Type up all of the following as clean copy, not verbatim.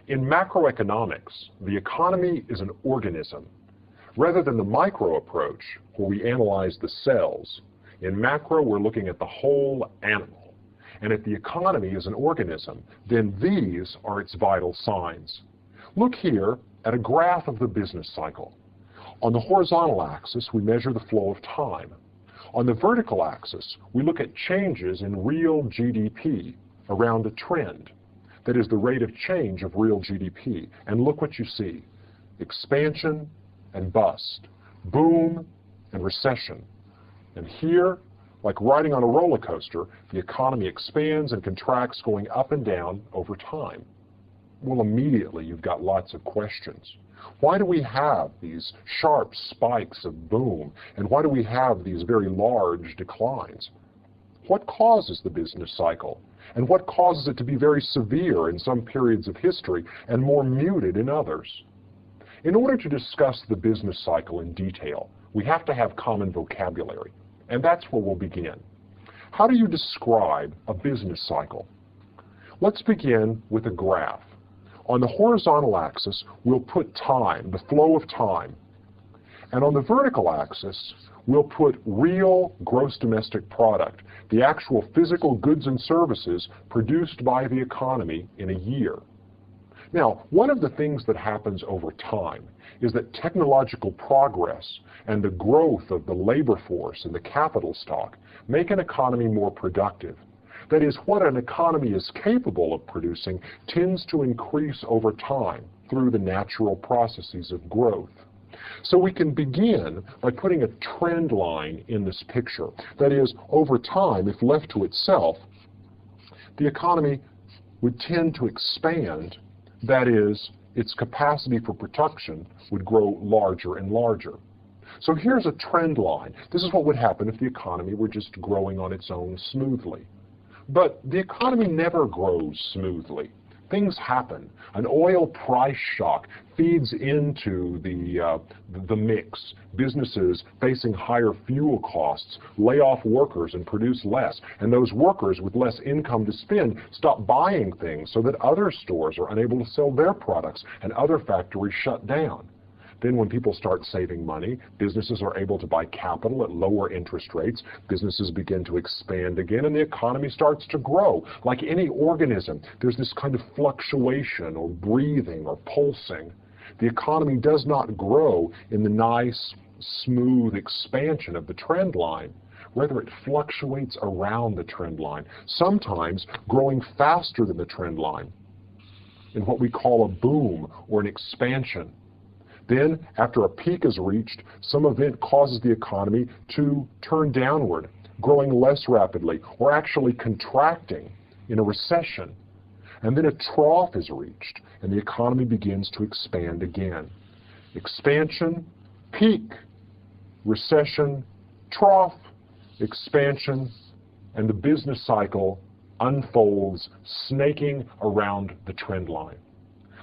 In macroeconomics, the economy is an organism. Rather than the micro approach, where we analyze the cells, in macro we're looking at the whole animal. And if the economy is an organism, then these are its vital signs. Look here at a graph of the business cycle. On the horizontal axis, we measure the flow of time. On the vertical axis, we look at changes in real GDP around a trend. That is the rate of change of real GDP. And look what you see. Expansion and bust. Boom and recession. And here, like riding on a roller coaster, the economy expands and contracts going up and down over time. Well, immediately you've got lots of questions. Why do we have these sharp spikes of boom? And why do we have these very large declines? What causes the business cycle? And what causes it to be very severe in some periods of history and more muted in others? In order to discuss the business cycle in detail, we have to have common vocabulary. And that's where we'll begin. How do you describe a business cycle? Let's begin with a graph. On the horizontal axis, we'll put time, the flow of time. And on the vertical axis, we'll put real gross domestic product, the actual physical goods and services produced by the economy in a year. Now, one of the things that happens over time is that technological progress and the growth of the labor force and the capital stock make an economy more productive. That is, what an economy is capable of producing tends to increase over time through the natural processes of growth. So we can begin by putting a trend line in this picture. That is, over time, if left to itself, the economy would tend to expand. That is, its capacity for production would grow larger and larger. So here's a trend line. This is what would happen if the economy were just growing on its own smoothly. But the economy never grows smoothly. Things happen. An oil price shock feeds into the mix. Businesses facing higher fuel costs lay off workers and produce less. And those workers with less income to spend stop buying things so that other stores are unable to sell their products and other factories shut down. Then when people start saving money, businesses are able to buy capital at lower interest rates, businesses begin to expand again, and the economy starts to grow. Like any organism, there's this kind of fluctuation or breathing or pulsing. The economy does not grow in the nice, smooth expansion of the trend line. Rather, it fluctuates around the trend line, sometimes growing faster than the trend line in what we call a boom or an expansion. Then, after a peak is reached, some event causes the economy to turn downward, growing less rapidly, or actually contracting in a recession. And then a trough is reached, and the economy begins to expand again. Expansion, peak, recession, trough, expansion, and the business cycle unfolds, snaking around the trend line.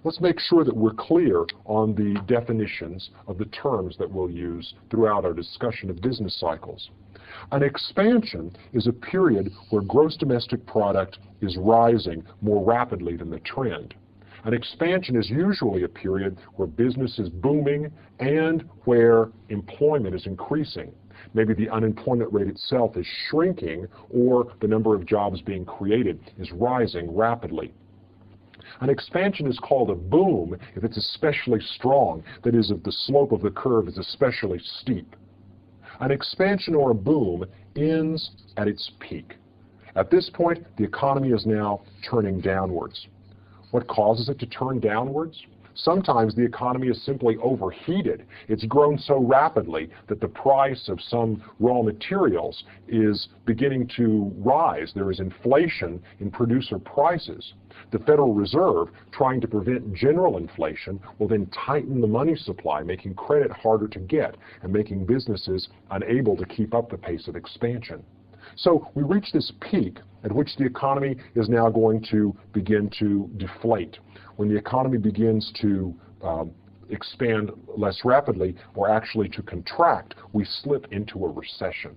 Let's make sure that we're clear on the definitions of the terms that we'll use throughout our discussion of business cycles. An expansion is a period where gross domestic product is rising more rapidly than the trend. An expansion is usually a period where business is booming and where employment is increasing. Maybe the unemployment rate itself is shrinking, or the number of jobs being created is rising rapidly. An expansion is called a boom if it's especially strong, that is, if the slope of the curve is especially steep. An expansion or a boom ends at its peak. At this point, the economy is now turning downwards. What causes it to turn downwards? Sometimes the economy is simply overheated. It's grown so rapidly that the price of some raw materials is beginning to rise. There is inflation in producer prices. The Federal Reserve, trying to prevent general inflation, will then tighten the money supply, making credit harder to get and making businesses unable to keep up the pace of expansion. So we reach this peak at which the economy is now going to begin to deflate. When the economy begins to expand less rapidly, or actually to contract, we slip into a recession.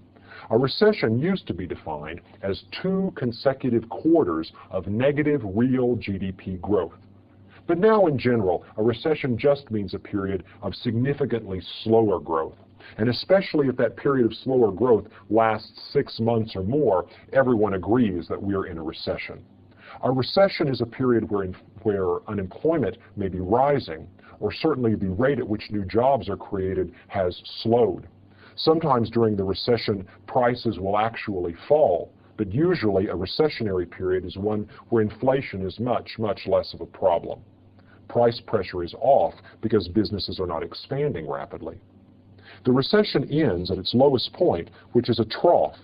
A recession used to be defined as 2 consecutive quarters of negative real GDP growth. But now, in general, a recession just means a period of significantly slower growth. And especially if that period of slower growth lasts 6 months or more, everyone agrees that we're in a recession. A recession is a period where unemployment may be rising, or certainly the rate at which new jobs are created has slowed. Sometimes during the recession, prices will actually fall, but usually a recessionary period is one where inflation is much, much less of a problem. Price pressure is off because businesses are not expanding rapidly. The recession ends at its lowest point, which is a trough.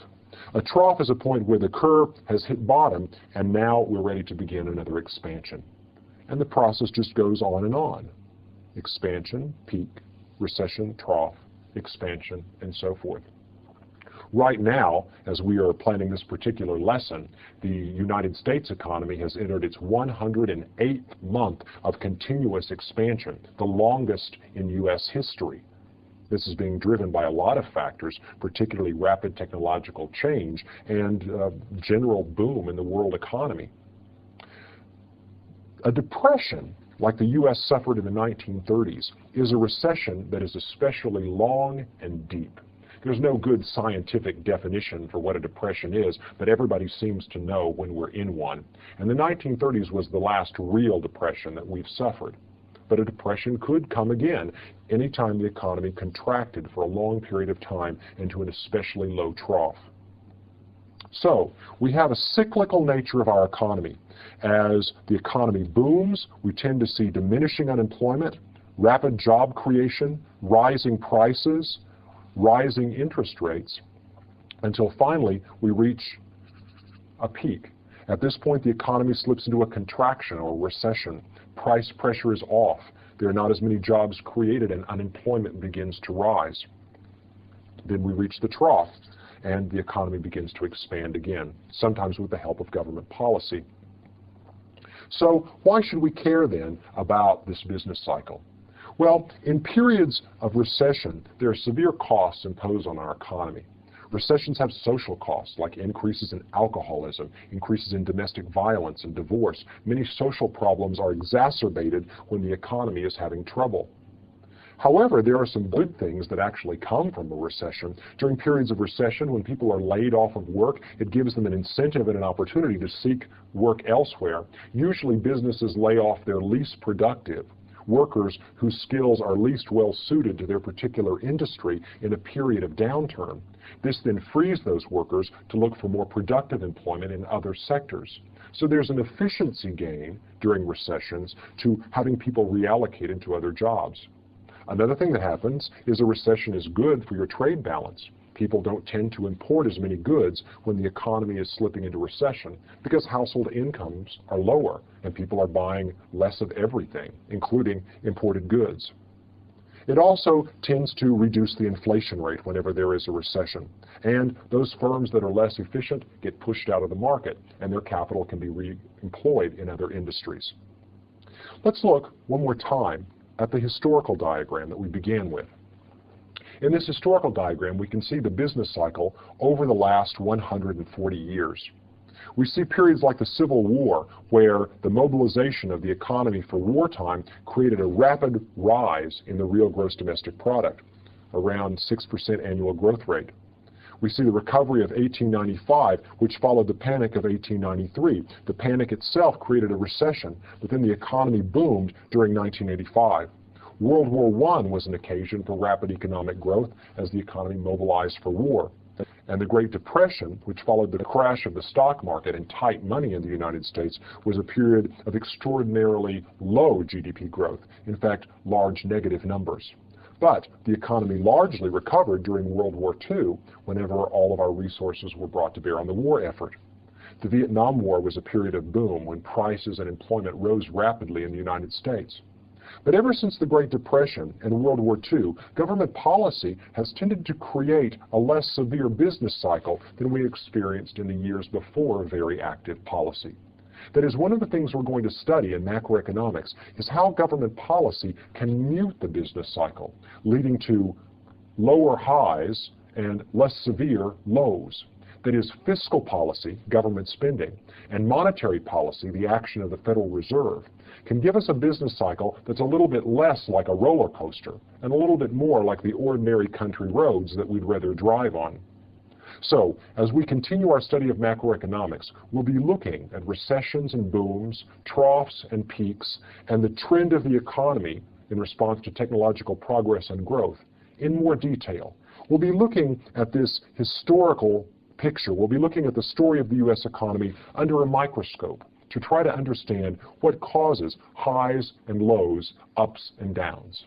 A trough is a point where the curve has hit bottom, and now we're ready to begin another expansion. And the process just goes on and on. Expansion, peak, recession, trough, expansion, and so forth. Right now, as we are planning this particular lesson, the United States economy has entered its 108th month of continuous expansion, the longest in U.S. history. This is being driven by a lot of factors, particularly rapid technological change and general boom in the world economy. A depression, like the U.S. suffered in the 1930s, is a recession that is especially long and deep. There's no good scientific definition for what a depression is, but everybody seems to know when we're in one. And the 1930s was the last real depression that we've suffered. But a depression could come again anytime the economy contracted for a long period of time into an especially low trough. So, we have a cyclical nature of our economy. As the economy booms, we tend to see diminishing unemployment, rapid job creation, rising prices, rising interest rates, until finally we reach a peak. At this point, the economy slips into a contraction or recession. Price pressure is off. There are not as many jobs created, and unemployment begins to rise. Then we reach the trough, and the economy begins to expand again, sometimes with the help of government policy. So why should we care then about this business cycle? Well, in periods of recession, there are severe costs imposed on our economy. Recessions have social costs, like increases in alcoholism, increases in domestic violence and divorce. Many social problems are exacerbated when the economy is having trouble. However, there are some good things that actually come from a recession. During periods of recession, when people are laid off of work, it gives them an incentive and an opportunity to seek work elsewhere. Usually businesses lay off their least productive workers whose skills are least well suited to their particular industry in a period of downturn. This then frees those workers to look for more productive employment in other sectors. So there's an efficiency gain during recessions to having people reallocate into other jobs. Another thing that happens is a recession is good for your trade balance. People don't tend to import as many goods when the economy is slipping into recession because household incomes are lower and people are buying less of everything, including imported goods. It also tends to reduce the inflation rate whenever there is a recession. And those firms that are less efficient get pushed out of the market, and their capital can be re-employed in other industries. Let's look one more time at the historical diagram that we began with. In this historical diagram, we can see the business cycle over the last 140 years. We see periods like the Civil War, where the mobilization of the economy for wartime created a rapid rise in the real gross domestic product, around 6% annual growth rate. We see the recovery of 1895, which followed the panic of 1893. The panic itself created a recession, but then the economy boomed during 1985. World War I was an occasion for rapid economic growth as the economy mobilized for war. And the Great Depression, which followed the crash of the stock market and tight money in the United States, was a period of extraordinarily low GDP growth, in fact, large negative numbers. But the economy largely recovered during World War II, whenever all of our resources were brought to bear on the war effort. The Vietnam War was a period of boom when prices and employment rose rapidly in the United States. But ever since the Great Depression and World War II, government policy has tended to create a less severe business cycle than we experienced in the years before very active policy. That is, one of the things we're going to study in macroeconomics is how government policy can mute the business cycle, leading to lower highs and less severe lows. That is, fiscal policy, government spending, and monetary policy, the action of the Federal Reserve, can give us a business cycle that's a little bit less like a roller coaster and a little bit more like the ordinary country roads that we'd rather drive on. So, as we continue our study of macroeconomics, we'll be looking at recessions and booms, troughs and peaks, and the trend of the economy in response to technological progress and growth in more detail. We'll be looking at this historical picture. We'll be looking at the story of the U.S. economy under a microscope to try to understand what causes highs and lows, ups and downs.